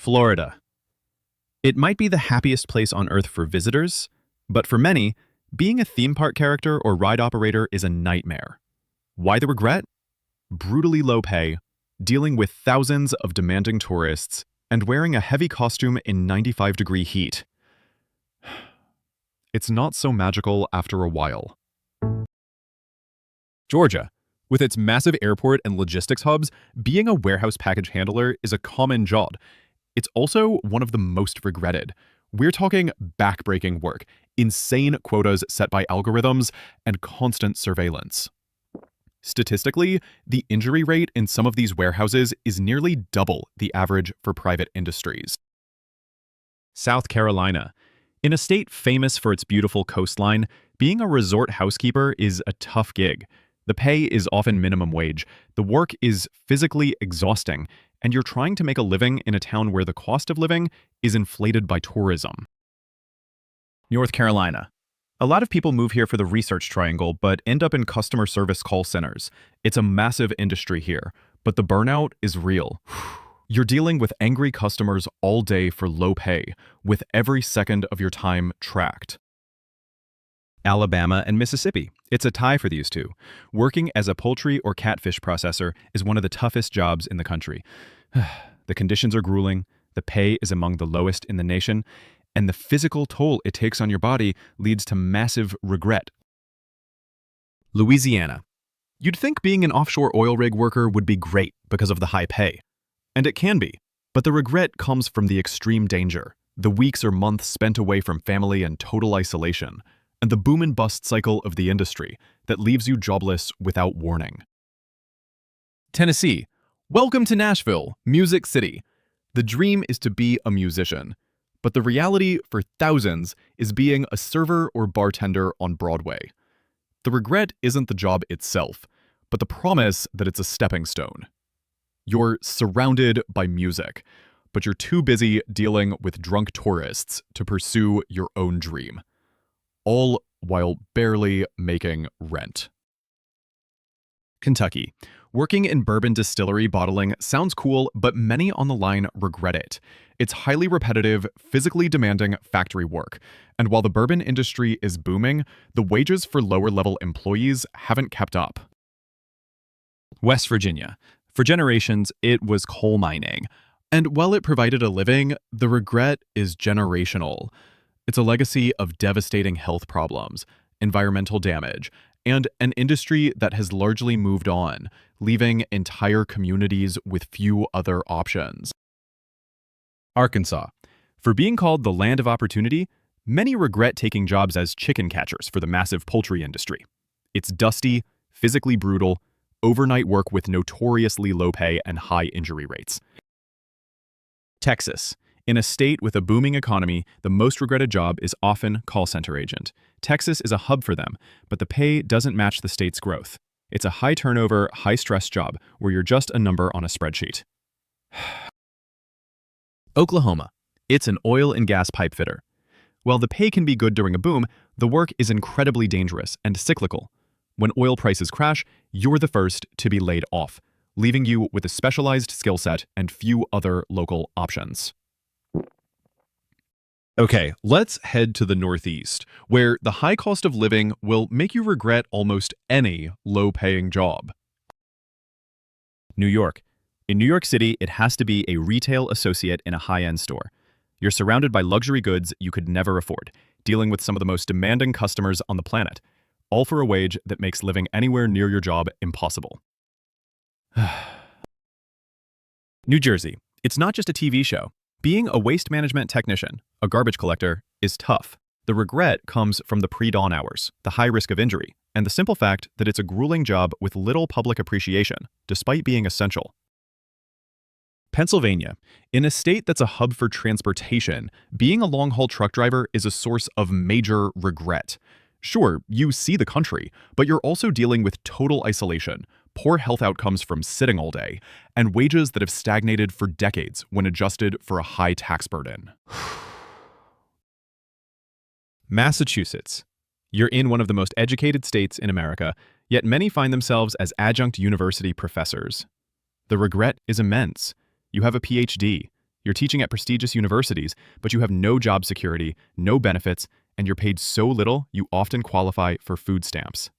Florida. It might be the happiest place on Earth for visitors, but for many, being a theme park character or ride operator is a nightmare. Why the regret? Brutally low pay, dealing with thousands of demanding tourists, and wearing a heavy costume in 95-degree heat. It's not so magical after a while. Georgia. With its massive airport and logistics hubs, being a warehouse package handler is a common job. It's also one of the most regretted. We're talking back-breaking work, insane quotas set by algorithms, and constant surveillance. Statistically, the injury rate in some of these warehouses is nearly double the average for private industries. South Carolina. In a state famous for its beautiful coastline, being a resort housekeeper is a tough gig. The pay is often minimum wage, the work is physically exhausting, and you're trying to make a living in a town where the cost of living is inflated by tourism. North Carolina. A lot of people move here for the research triangle, but end up in customer service call centers. It's a massive industry here, but the burnout is real. You're dealing with angry customers all day for low pay, with every second of your time tracked. Alabama and Mississippi. It's a tie for these two. Working as a poultry or catfish processor is one of the toughest jobs in the country. The conditions are grueling, the pay is among the lowest in the nation, and the physical toll it takes on your body leads to massive regret. Louisiana. You'd think being an offshore oil rig worker would be great because of the high pay. And it can be, but the regret comes from the extreme danger, the weeks or months spent away from family and total isolation, and the boom and bust cycle of the industry that leaves you jobless without warning. Tennessee. Welcome to Nashville, Music City. The dream is to be a musician, but the reality for thousands is being a server or bartender on Broadway. The regret isn't the job itself, but the promise that it's a stepping stone. You're surrounded by music, but you're too busy dealing with drunk tourists to pursue your own dream, all while barely making rent. Kentucky. Working in bourbon distillery bottling sounds cool, but many on the line regret it. It's highly repetitive, physically demanding factory work, and while the bourbon industry is booming, the wages for lower-level employees haven't kept up. West Virginia. For generations, it was coal mining, and while it provided a living, the regret is generational. It's a legacy of devastating health problems, environmental damage, and an industry that has largely moved on, leaving entire communities with few other options. Arkansas. For being called the land of opportunity, many regret taking jobs as chicken catchers for the massive poultry industry. It's dusty, physically brutal, overnight work with notoriously low pay and high injury rates. Texas. In a state with a booming economy, the most regretted job is often call center agent. Texas is a hub for them, but the pay doesn't match the state's growth. It's a high-turnover, high-stress job where you're just a number on a spreadsheet. Oklahoma. It's an oil and gas pipe fitter. While the pay can be good during a boom, the work is incredibly dangerous and cyclical. When oil prices crash, you're the first to be laid off, leaving you with a specialized skill set and few other local options. Okay, let's head to the Northeast, where the high cost of living will make you regret almost any low-paying job. New York. In New York City, it has to be a retail associate in a high-end store. You're surrounded by luxury goods you could never afford, dealing with some of the most demanding customers on the planet, all for a wage that makes living anywhere near your job impossible. New Jersey. It's not just a TV show. Being a waste management technician, a garbage collector, is tough. The regret comes from the pre-dawn hours, the high risk of injury, and the simple fact that it's a grueling job with little public appreciation, despite being essential. Pennsylvania. In a state that's a hub for transportation, being a long-haul truck driver is a source of major regret. Sure, you see the country, but you're also dealing with total isolation, poor health outcomes from sitting all day, and wages that have stagnated for decades when adjusted for a high tax burden. Massachusetts. You're in one of the most educated states in America, yet many find themselves as adjunct university professors. The regret is immense. You have a PhD. You're teaching at prestigious universities, but you have no job security, no benefits, and you're paid so little you often qualify for food stamps.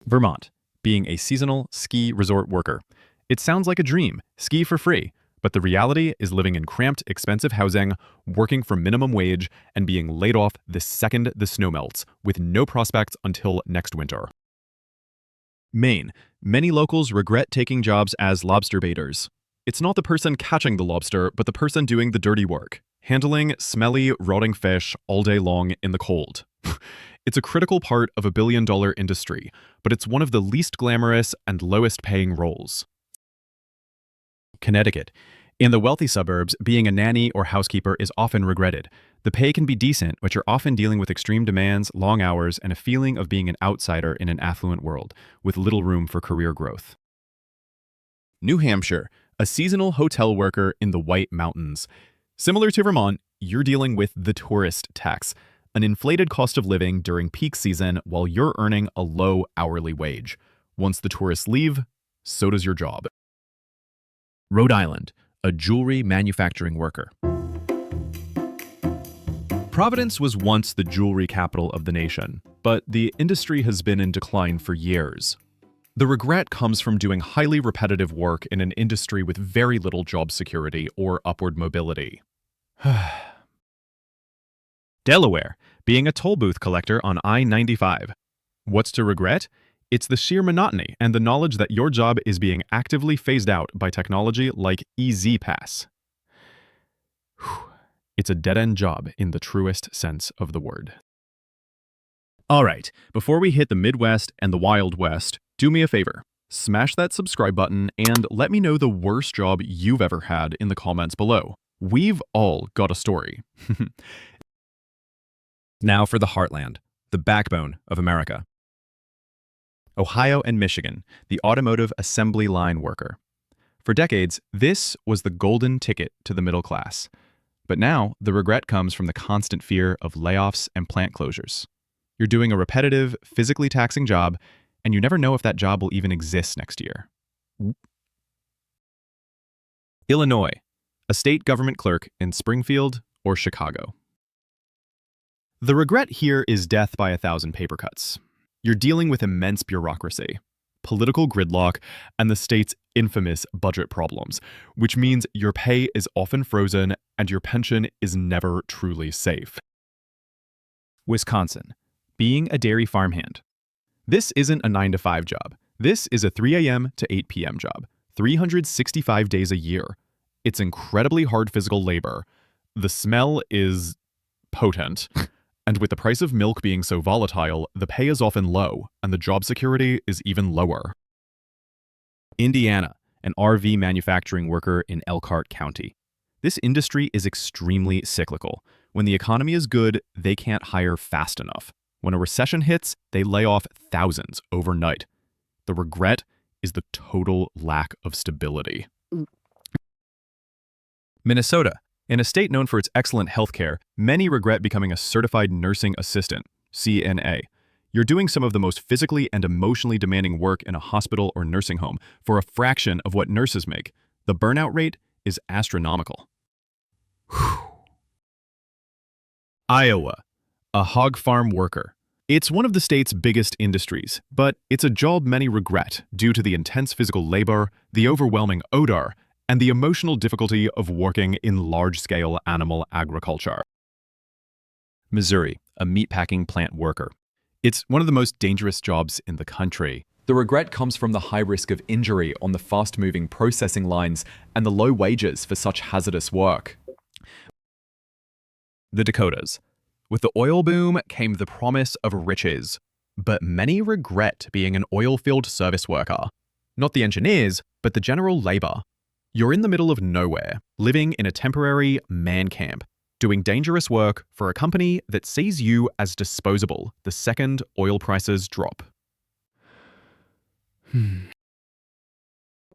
Vermont, being a seasonal ski resort worker. It sounds like a dream, ski for free, but the reality is living in cramped, expensive housing, working for minimum wage, and being laid off the second the snow melts, with no prospects until next winter. Maine. Many locals regret taking jobs as lobster baiters. It's not the person catching the lobster, but the person doing the dirty work, handling smelly, rotting fish all day long in the cold. It's a critical part of a billion-dollar industry, but it's one of the least glamorous and lowest-paying roles. Connecticut. In the wealthy suburbs, being a nanny or housekeeper is often regretted. The pay can be decent, but you're often dealing with extreme demands, long hours, and a feeling of being an outsider in an affluent world, with little room for career growth. New Hampshire. A seasonal hotel worker in the White Mountains. Similar to Vermont, you're dealing with the tourist tax, an inflated cost of living during peak season while you're earning a low hourly wage. Once the tourists leave, so does your job. Rhode Island, a jewelry manufacturing worker. Providence was once the jewelry capital of the nation, but the industry has been in decline for years. The regret comes from doing highly repetitive work in an industry with very little job security or upward mobility. Delaware, being a toll booth collector on I-95. What's to regret? It's the sheer monotony and the knowledge that your job is being actively phased out by technology like EZ Pass. It's a dead-end job in the truest sense of the word. All right, before we hit the Midwest and the Wild West, do me a favor. Smash that subscribe button and let me know the worst job you've ever had in the comments below. We've all got a story. Now for the heartland, the backbone of America. Ohio and Michigan, the automotive assembly line worker. For decades, this was the golden ticket to the middle class. But now, the regret comes from the constant fear of layoffs and plant closures. You're doing a repetitive, physically taxing job, and you never know if that job will even exist next year. Illinois, a state government clerk in Springfield or Chicago. The regret here is death by 1,000 paper cuts. You're dealing with immense bureaucracy, political gridlock, and the state's infamous budget problems, which means your pay is often frozen and your pension is never truly safe. Wisconsin, being a dairy farmhand. This isn't a 9-to-5 job. This is a 3 a.m. to 8 p.m. job, 365 days a year. It's incredibly hard physical labor. The smell is potent. And with the price of milk being so volatile, the pay is often low, and the job security is even lower. Indiana, an RV manufacturing worker in Elkhart County. This industry is extremely cyclical. When the economy is good, they can't hire fast enough. When a recession hits, they lay off thousands overnight. The regret is the total lack of stability. Minnesota. In a state known for its excellent healthcare, many regret becoming a certified nursing assistant, CNA. You're doing some of the most physically and emotionally demanding work in a hospital or nursing home for a fraction of what nurses make. The burnout rate is astronomical. Iowa, a hog farm worker. It's one of the state's biggest industries, but it's a job many regret due to the intense physical labor, the overwhelming odor, and the emotional difficulty of working in large-scale animal agriculture. Missouri, a meatpacking plant worker. It's one of the most dangerous jobs in the country. The regret comes from the high risk of injury on the fast-moving processing lines and the low wages for such hazardous work. The Dakotas. With the oil boom came the promise of riches, but many regret being an oil-field service worker. Not the engineers, but the general labor. You're in the middle of nowhere, living in a temporary man camp, doing dangerous work for a company that sees you as disposable the second oil prices drop.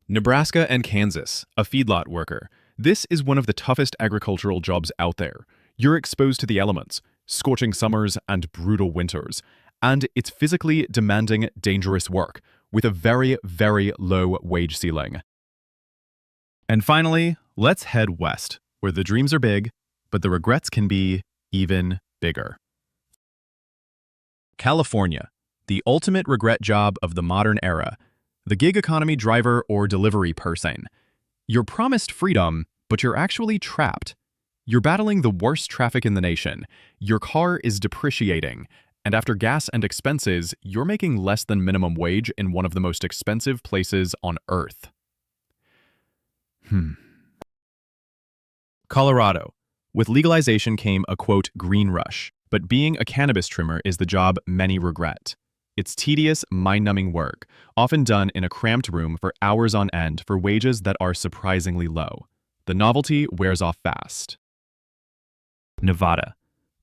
Nebraska and Kansas, a feedlot worker. This is one of the toughest agricultural jobs out there. You're exposed to the elements, scorching summers and brutal winters, and it's physically demanding, dangerous work with a very, very low wage ceiling. And finally, Let's head west, where the dreams are big, but the regrets can be even bigger. California, the ultimate regret job of the modern era. The gig economy driver or delivery person. You're promised freedom, but you're actually trapped. You're battling the worst traffic in the nation. Your car is depreciating. And after gas and expenses, you're making less than minimum wage in one of the most expensive places on Earth. Colorado. With legalization came a, quote, green rush. But being a cannabis trimmer is the job many regret. It's tedious, mind-numbing work, often done in a cramped room for hours on end for wages that are surprisingly low. The novelty wears off fast. Nevada.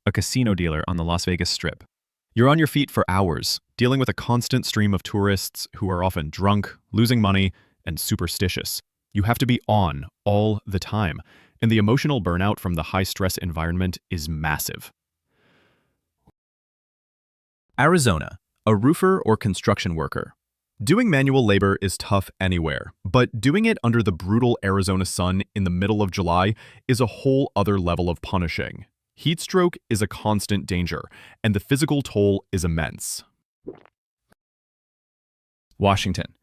A casino dealer on the Las Vegas Strip. You're on your feet for hours, dealing with a constant stream of tourists who are often drunk, losing money, and superstitious. You have to be on all the time, and the emotional burnout from the high-stress environment is massive. Arizona. A roofer or construction worker. Doing manual labor is tough anywhere, but doing it under the brutal Arizona sun in the middle of July is a whole other level of punishing. Heat stroke is a constant danger, and the physical toll is immense. Washington.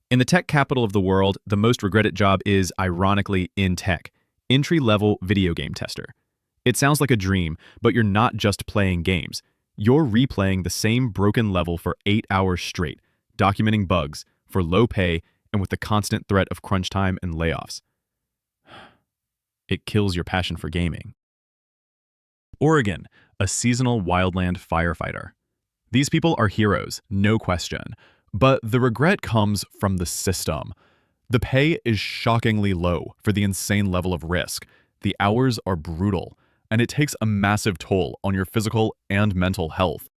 In the tech capital of the world, the most regretted job is, ironically, in tech. Entry-level video game tester. It sounds like a dream, but you're not just playing games. You're replaying the same broken level for 8 hours straight, documenting bugs, for low pay, and with the constant threat of crunch time and layoffs. It kills your passion for gaming. Oregon, a seasonal wildland firefighter. These people are heroes, no question, but the regret comes from the system. The pay is shockingly low for the insane level of risk. The hours are brutal, and it takes a massive toll on your physical and mental health.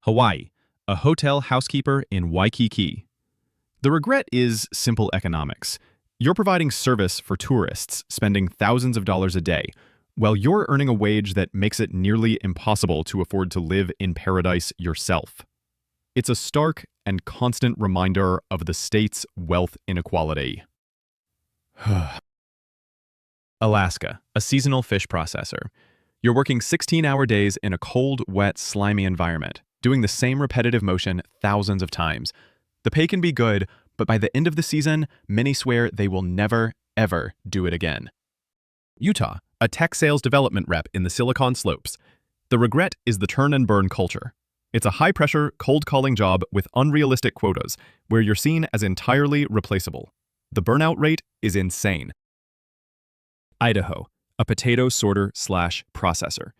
Hawaii, a hotel housekeeper in Waikiki. The regret is simple economics. You're providing service for tourists, spending thousands of dollars a day, while you're earning a wage that makes it nearly impossible to afford to live in paradise yourself. It's a stark and constant reminder of the state's wealth inequality. Alaska, a seasonal fish processor. You're working 16-hour days in a cold, wet, slimy environment, doing the same repetitive motion thousands of times. The pay can be good, but by the end of the season, many swear they will never, ever do it again. Utah, a tech sales development rep in the Silicon Slopes. The regret is the turn and burn culture. It's a high-pressure, cold-calling job with unrealistic quotas, where you're seen as entirely replaceable. The burnout rate is insane. Idaho, a potato sorter/processor.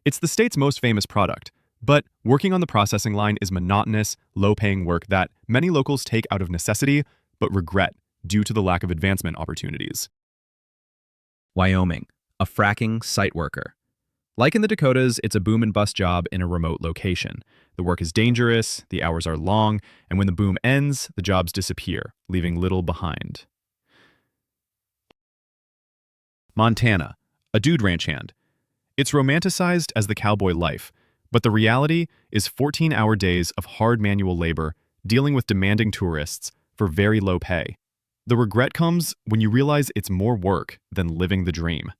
It's the state's most famous product, but working on the processing line is monotonous, low-paying work that many locals take out of necessity but regret due to the lack of advancement opportunities. Wyoming, a fracking site worker. Like in the Dakotas, it's a boom and bust job in a remote location. The work is dangerous, the hours are long, and when the boom ends, the jobs disappear, leaving little behind. Montana, a dude ranch hand. It's romanticized as the cowboy life, but the reality is 14-hour days of hard manual labor dealing with demanding tourists for very low pay. The regret comes when you realize it's more work than living the dream.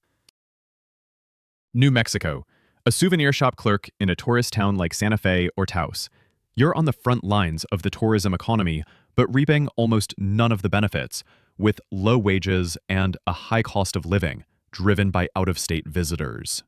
New Mexico, a souvenir shop clerk in a tourist town like Santa Fe or Taos. You're on the front lines of the tourism economy, but reaping almost none of the benefits, with low wages and a high cost of living, driven by out-of-state visitors.